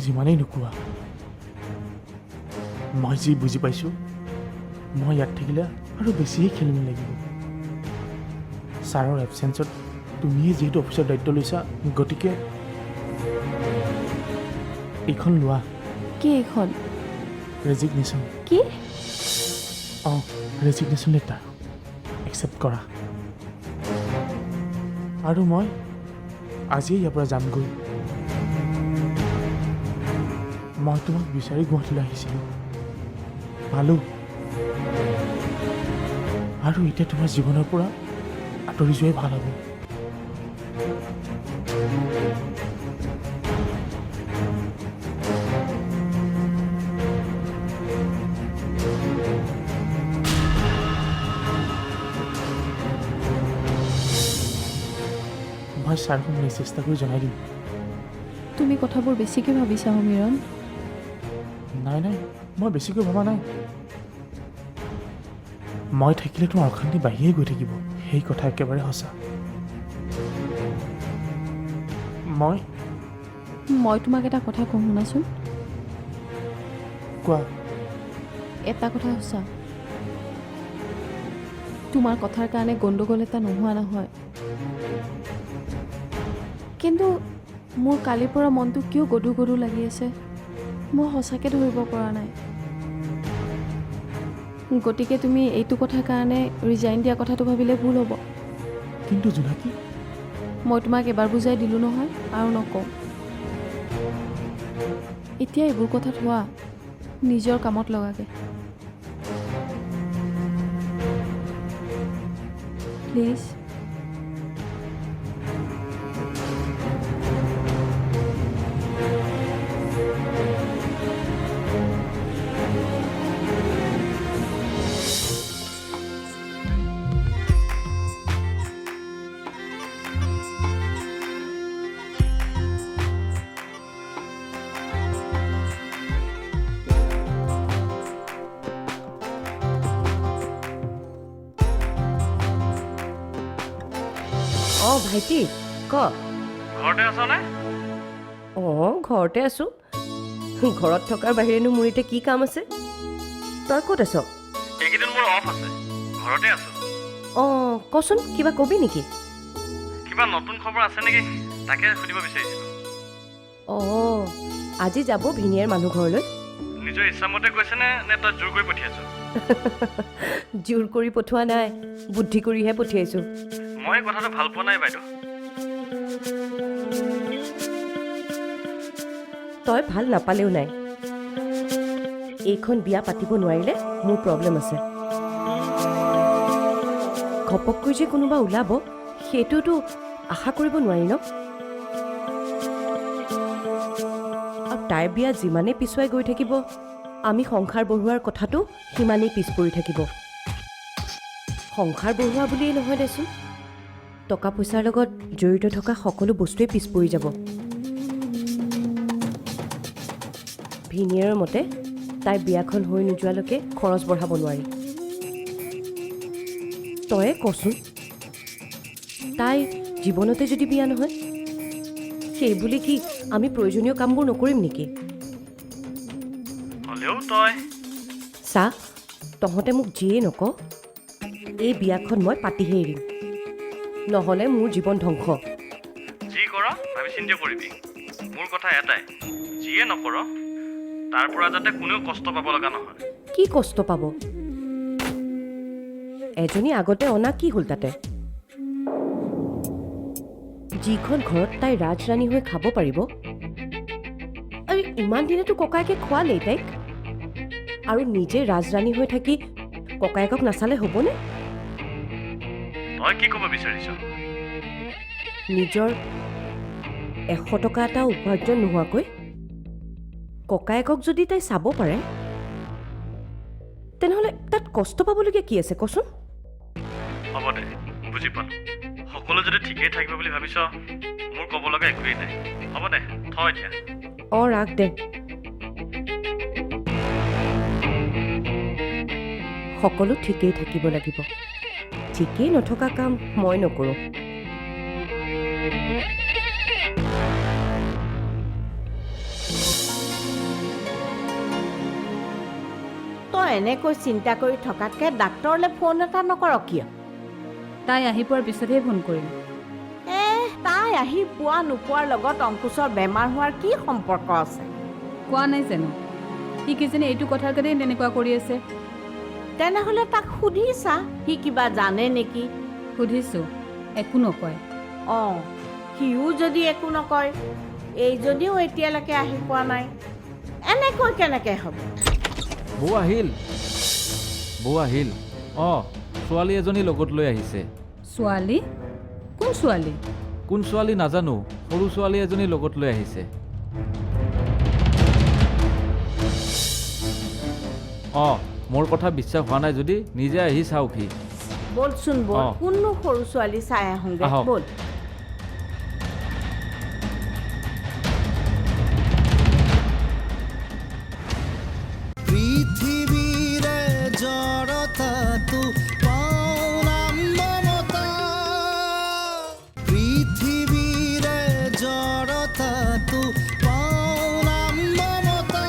যিমানেই নোকোৱা, মই যি বুজি পাইছোঁ, মই ইয়াত থাকিলে আৰু বেছিহে খেলিমেলি লাগিব। ছাৰৰ এবচেঞ্চত তুমিয়ে যিহেতু অফিচৰ দায়িত্ব লৈছা, গতিকে এইখন লোৱা। কি এইখন? ৰেজিগনেশ্যন। কি? অঁ, ৰেজিগনেশ্যন লেটাৰ। একচেপ্ট কৰা। আৰু মই আজিয়ে ইয়াৰ পৰা যামগৈ। মই তোমাক বিচাৰি গুৱাহাটীলৈ আহিছিলোঁ, পালোঁ। আৰু এতিয়া তোমাৰ জীৱনৰ পৰা আঁতৰি যোৱাই ভাল হ'ব। মই ছাৰক মেছেজ এটা কৰি জনাই দিম। তুমি কথাবোৰ বেছিকৈ ভাবিছা সমীৰণ। নাই নাই, মই বেছিকৈ ভবা নাই। মই থাকিলে তোমাৰ অশান্তি বাঢ়িয়ে গৈ থাকিব, সেই কথা একেবাৰে সঁচা। মই তোমাক এটা কথা কওঁ, শুনাচোন। কোৱা। এটা কথা সঁচা, তোমাৰ কথাৰ কাৰণে গণ্ডগোল এটা নোহোৱা নহয়, কিন্তু মোৰ কালিৰ পৰা মনটো কিয় গধু গধু লাগি আছে, মই সঁচাকৈ ধৰিব পৰা নাই। গতিকে তুমি এইটো কথাৰ কাৰণে ৰিজাইন দিয়া কথাটো ভাবিলে ভুল হ'ব। কিন্তু জোনাকী, মই তোমাক এবাৰ বুজাই দিলোঁ নহয়, আৰু নকওঁ। এতিয়া এইবোৰ কথাত হোৱা, নিজৰ কামত লগাগে প্লিজ। অঁ ভাইটি, ক। ঘৰতে আছনে? অঁ, ঘৰতে আছোঁ। ঘৰত থকাৰ বাহিৰেনো মোৰ এতিয়া কি কাম আছে? তই ক'ত আছ? এইকেইদিন মোৰ অফ আছে, ঘৰতে আছোঁ। অঁ, কচোন, কিবা কবি নেকি? কিবা নতুন খবৰ আছে নেকি, তাকে সুধিব বিচাৰিছিলোঁ। অঁ, আজি যাব ভিনীয়েৰ মানুহ ঘৰলৈ। নিজৰ ইচ্ছামতে কৈছেনে, নে তই জোৰ কৰি পঠিয়াইছ? জোৰ কৰি পঠোৱা নাই, বুদ্ধি কৰিহে পঠিয়াইছোঁ। মই কথাটো ভাল পোৱা নাই বাইদেউ। তই ভাল নাপালেও নাই, এইখন বিয়া পাতিব নোৱাৰিলে মোৰ প্ৰব্লেম আছে। ঘপককৈ যে কোনোবা ওলাব, সেইটোতো আশা কৰিব নোৱাৰি ন। আৰু তাইৰ বিয়া যিমানেই পিছুৱাই গৈ থাকিব, আমি সংসাৰ বঢ়োৱাৰ কথাটো সিমানেই পিছ পৰি থাকিব। সংসাৰ বঢ়োৱা বুলিয়েই নহয় দেচোন, টকা পইচাৰ লগত জড়িত থকা সকলো বস্তুৱেই পিছ পৰি যাব। ভিনীয়েৰৰ মতে তাইৰ বিয়াখন হৈ নোযোৱালৈকে খৰচ বঢ়াব নোৱাৰি। তয়ে কচোন, তাই জীৱনতে যদি বিয়া নহয়, সেই বুলি কি আমি প্ৰয়োজনীয় কামবোৰ নকৰিম নেকি? হ'লেও তই চা, তহঁতে মোক যিয়েই নক, এই বিয়াখন মই পাতিহে এৰিম, নহ'লে মোৰ জীৱন ধ্বংস। যি কৰ ভাবি চিন্তি কৰিবি। মোৰ কথা এটাই, যিয়ে নকৰ তাৰ পৰা যাতে কোনেও কষ্ট পাব লগা নহয়। কি কষ্ট পাব? এজনী আগতে অনা কি হ'ল তাতে? যিখন ঘৰত তাই ৰাজৰাণী হৈ খাব পাৰিব, আৰু ইমান দিনেতো ককায়েকে খোৱালেই তাইক, আৰু নিজে ৰাজৰাণী হৈ থাকি ককায়েকক নাচালে হ'বনে? তই কি ক'ব বিচাৰিছ? নিজৰ 100 টকা এটা উপাৰ্জন নোহোৱাকৈ ককায়েকক যদি তাই চাব পাৰে, তেনেহ'লে তাত কষ্ট পাবলগীয়া কি আছে কচোন? হ'ব দে, বুজি পালোঁ। সকলো যদি ঠিকেই থাকিব বুলি ভাবিছ, মোৰ ক'ব লগা একোৱেই নাই। হ'ব দে, থ এতিয়া। অঁ, ৰাখ দে। সকলো ঠিকেই থাকিব লাগিব, ঠিকেই নথকা কাম মই নকৰোঁ। এনেকৈ চিন্তা কৰি থকাতকৈ ডাক্তৰলৈ ফোন এটা নকৰ কিয়? তাই আহি পোৱাৰ পিছতহে ফোন কৰিম। তাই আহি পোৱা নোপোৱাৰ লগত অংকুশৰ বেমাৰ হোৱাৰ কি সম্পৰ্ক আছে? কোৱা নাই জানো, সি কিজানি এইটো কথাৰ কাৰণেই তেনেকুৱা কৰি আছে। তেনেহ'লে তাক সুধিছা সি কিবা জানে নেকি? সুধিছোঁ, একো নকয়। অঁ, সিও যদি একো নকয়, এইজনীও এতিয়ালৈকে আহি পোৱা নাই, এনেকৈ কেনেকৈ হ'ব? বৌ আহিল। অঁ, ছোৱালী এজনী লগত লৈ আহিছে। ছোৱালী? কোন ছোৱালী? কোন ছোৱালী নাজানো, সৰু ছোৱালী এজনী লগত লৈ আহিছে। অঁ, মোৰ কথা বিশ্বাস হোৱা নাই যদি নিজে আহি চাওকহি। বলচোন বল, অঁ। কোননো সৰু ছোৱালী চাই আহোঁগৈ, আহক। বল। পৃথিবীরে জড়তাতু পাওনাম মমতা, পৃথিবীরে জড়তাতু পাওনাম মমতা।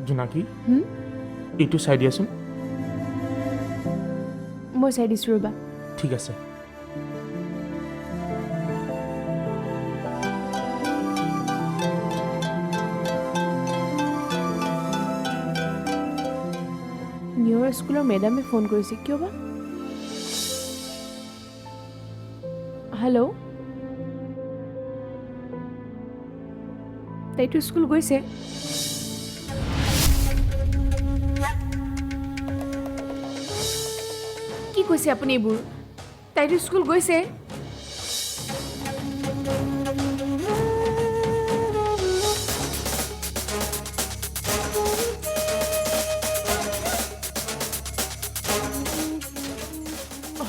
জোনাকী, এইটো চাই দিয়াচোন। মই চাই দিছোঁ ৰ'বা। ঠিক আছে। নিউৰ স্কুলৰ মেডামে ফোন কৰিছে, কিয় বা? হেল্ল', তাইতো স্কুল গৈছে। কি কৈছে আপুনি এইবোৰ? তাইতো স্কুল গৈছে।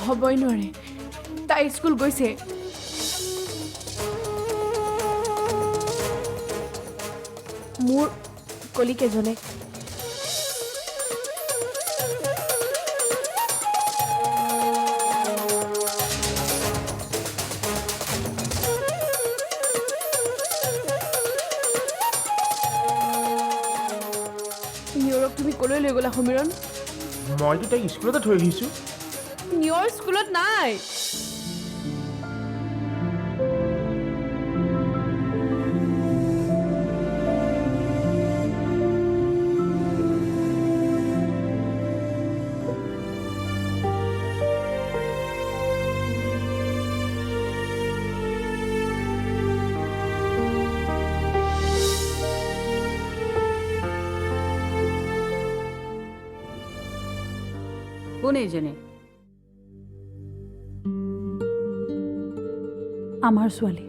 হ'বই নোৱাৰে, তাই স্কুল গৈছে। মোৰ কলিকেজনে নিউৰক তুমি ক'লৈ লৈ গ'লা সমীৰণ? মইতো তাইক স্কুলতে থৈ আহিছোঁ। নিউৰ স্কুলত নাই। কোন এইজনী? আমাৰ ছোৱালী।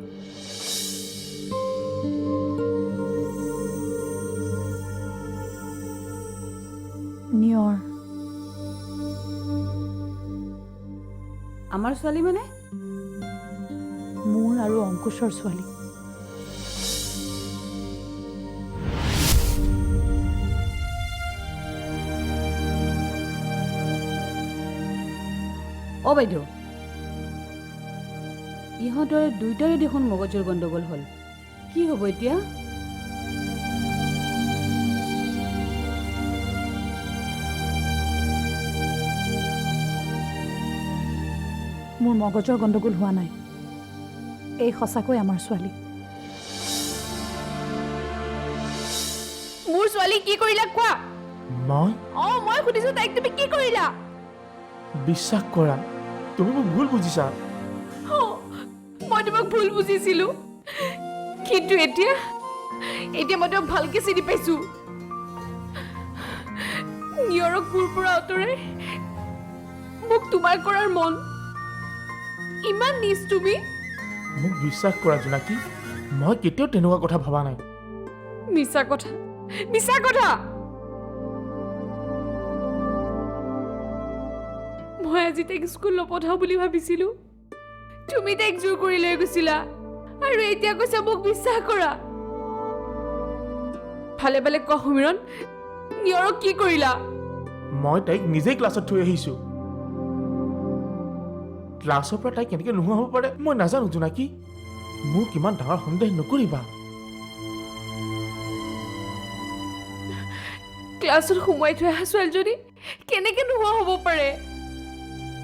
নিয়ৰ। আমাৰ ছোৱালী মানে? মোৰ আৰু অংকুশৰ ছোৱালী। অ' বাইদেউ, ইহঁতৰে দুইটাৰে দেখোন মগজুৰ গণ্ডগোল হ'ল। কি হ'ব এতিয়া? মোৰ মগজৰ গণ্ডগোল হোৱা নাই, এই সঁচাকৈ আমাৰ ছোৱালী। মোৰ ছোৱালী কি কৰিলা কোৱা? মই মই সুধিছো তাইক তুমি কি কৰিলা? বিশ্বাস কৰা তুমি মোক ভুল বুজিছা। মই তোমাক ভুল বুজিছিলো, কিন্তু এতিয়া মই তোমাক ভালকে চিনি পাইছো। নিয়ৰক মোৰ পৰা আঁতৰাই মোক তোমাৰ কৰাৰ মন, ইমান নিজ তুমি। মোক বিশ্বাস কৰা জোনাকী, মই কেতিয়াও তেনেকুৱা কথা ভবা নাই। মিছা কথা, মিছা কথা। মই আজি তাইক স্কুল নপঠাও বুলি ভাবিছিলো, তুমি তাইক জোৰ কৰি লৈ গৈছিলা, আৰু এতিয়া কৈছা মোক বিশ্বাস কৰা। ভালে ভালে কোৱা সমীৰণ, নিয়ৰক কি কৰিলা? মই তাইক নিজেই ক্লাছত থৈ আহিছো। ক্লাছৰ পৰা তাই কেনেকৈ নোহোৱা হ'ব পাৰে মই নাজানো জোনাকী। মোৰ কিমান ডাঙৰ সন্দেহ নকৰিবা। ক্লাছত সোমাই থৈ অহা ছোৱালীজনী কেনেকে নোহোৱা হ'ব পাৰে?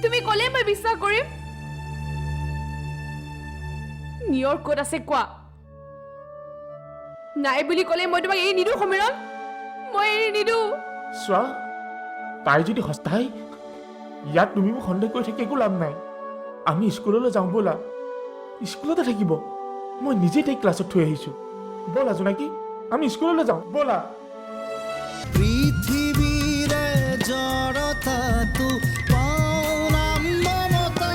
তুমি ক'লে মই বিশ্বাস কৰিম। নিয়ৰ ক'ত আছে কোৱা? নাই বুলি ক'লে মই তোমাক এৰি নিদিওঁ সমীৰণ, মই এৰি নিদিওঁ। চোৱা, তাই যদি সঁচাই ইয়াত তুমি মোক সন্দেহ কৰি থাকি একো লাভ নাই। আমি স্কুললৈ যাওঁ ব'লা, স্কুলতে থাকিব। মই নিজেই তাইক ক্লাছত থৈ আহিছো। ব'লা জোনাকী, আমি স্কুললৈ যাওঁ ব'লা। পৃথিৱীৰে জড়তাটো পাওনাম মমতা,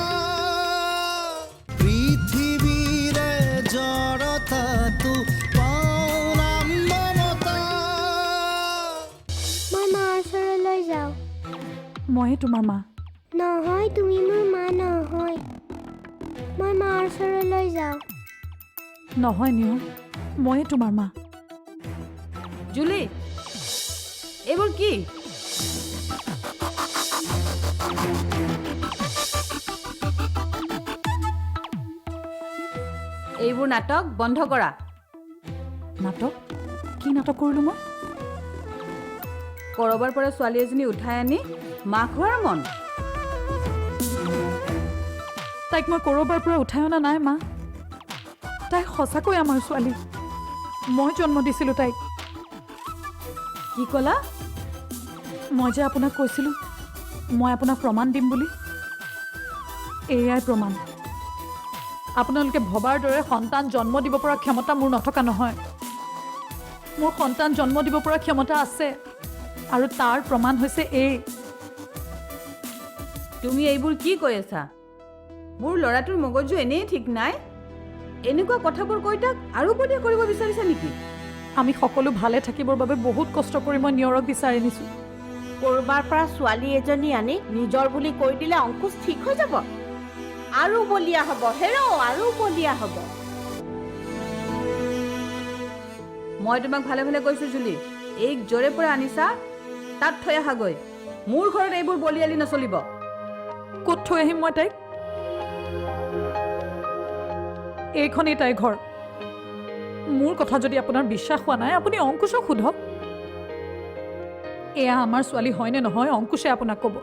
পৃথিৱীৰে জড়তাটো পাওনাম মমতা। মই মাৰ ওচৰলৈ যাওঁ। ময়ে তোমাৰ মা। নহয়, তুমি মোৰ মা নহয়। মই মাৰ ওচৰলৈ যাওঁ। নহয় নিয়ৰ, ময়ে তোমাৰ মা। জুলি, এইবোৰ কি? এইবোৰ নাটক বন্ধ কৰা। নাটক? কি নাটক কৰিলোঁ মই? ক'ৰবাৰ পৰা ছোৱালী এজনী উঠাই আনি মাক হোৱাৰ মন। তাইক মই ক'ৰবাৰ পৰা উঠাই অনা নাই মা। তাই সঁচাকৈ আমাৰ ছোৱালী। মই জন্ম দিছিলোঁ তাইক। কি ক'লা? মই যে আপোনাক কৈছিলোঁ মই আপোনাক প্ৰমাণ দিম বুলি, এয়াই প্ৰমাণ। আপোনালোকে ভবাৰ দৰে সন্তান জন্ম দিব পৰা ক্ষমতা মোৰ নথকা নহয়। মোৰ সন্তান জন্ম দিব পৰা ক্ষমতা আছে, আৰু তাৰ প্ৰমাণ হৈছে এই। তুমি এইবোৰ কি কৈ আছা? মোৰ ল'ৰাটোৰ মগজু এনেই ঠিক নাই। এনেকুৱা কথাবোৰ কৈ তাক আৰু বধিয়া কৰিব বিচাৰিছা নেকি? আমি সকলো ভালে থাকিবৰ বাবে বহুত কষ্ট কৰি মই নিয়ৰক বিচাৰি নিছোঁ। ক'ৰবাৰ পৰা ছোৱালী এজনী আনি নিজৰ বুলি কৈ দিলে অংকুশ ঠিক হৈ যাব? আৰু বলিয়া হ'ব হেৰ', আৰু বলিয়া হ'ব। মই তোমাক ভালে ভালে কৈছোঁ জুলি, এইক য'ৰে পৰা আনিছা তাত থৈ আহাগৈ। মোৰ ঘৰত এইবোৰ বলিয়ালি নচলিব। ক'ত থৈ আহিম মই তাইক? এইখনেই তাইৰ ঘৰ। মোৰ কথা যদি আপোনাৰ বিশ্বাস হোৱা নাই, আপুনি অংকুশক সোধক। এয়া আমাৰ ছোৱালী হয়নে নহয় অংকুশে আপোনাক ক'ব।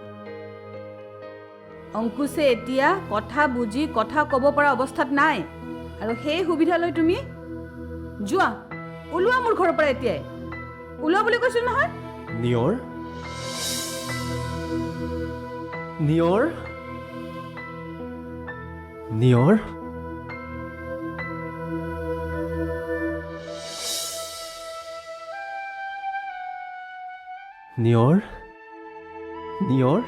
অংকুশে এতিয়া কথা বুজি কথা ক'ব পৰা অৱস্থাত নাই, আৰু সেই সুবিধা লৈ তুমি যোৱা, ওলোৱা মোৰ ঘৰৰ পৰা এতিয়াই। ওলোৱা বুলি কৈছোঁ নহয়। নিয়ৰ, নিয়ৰ, নিয়ৰ, নিয়ৰ, নিয়ৰ।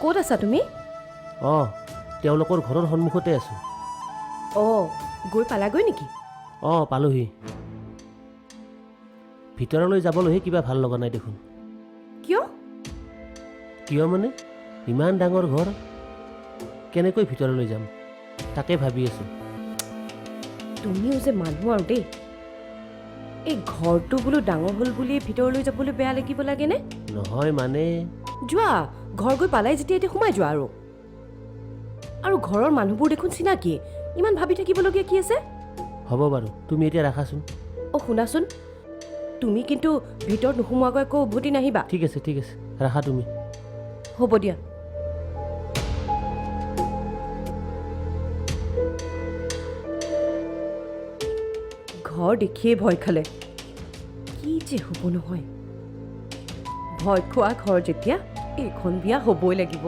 ক'ত আছা তুমি? অঁ, তেওঁলোকৰ ঘৰৰ সন্মুখতে আছোঁ। অঁ, গৈ পালাগৈ নেকি? অঁ, পালোহি। ভিতৰলৈ যাবলৈহে কিবা ভাল লগা নাই দেখোন। কিয়? কিয় মানে, ইমান ডাঙৰ ঘৰ, কেনেকৈ ভিতৰলৈ যাম তাকে ভাবি আছোঁ। তুমিও যে মানুহ আৰু দেই। এই ঘৰটো বোলো ডাঙৰ হ'ল বুলি ভিতৰলৈ যাবলৈ বেয়া লাগিব লাগেনে? নহয় মানে যোৱা ঘৰ গৈ পালাই যেতিয়া এতিয়া সোমাই যোৱা আৰু ঘৰৰ মানুহবোৰ দেখোন চিনাকি ইমান ভাবি থাকিবলগীয়া কি আছে হ'ব বাৰু তুমি এতিয়া ৰাখাচোন অ' শুনাচোন তুমি কিন্তু ভিতৰত নোসোমোৱাকৈ আকৌ উভতি নাহিবা ঠিক আছে ৰাখা তুমি হ'ব দিয়া ঘৰ দেখিয়ে ভয় খালে কি যে হ'ব নহয় ভয় খোৱা ঘৰ যেতিয়া এইখন বিয়া হ'বই লাগিব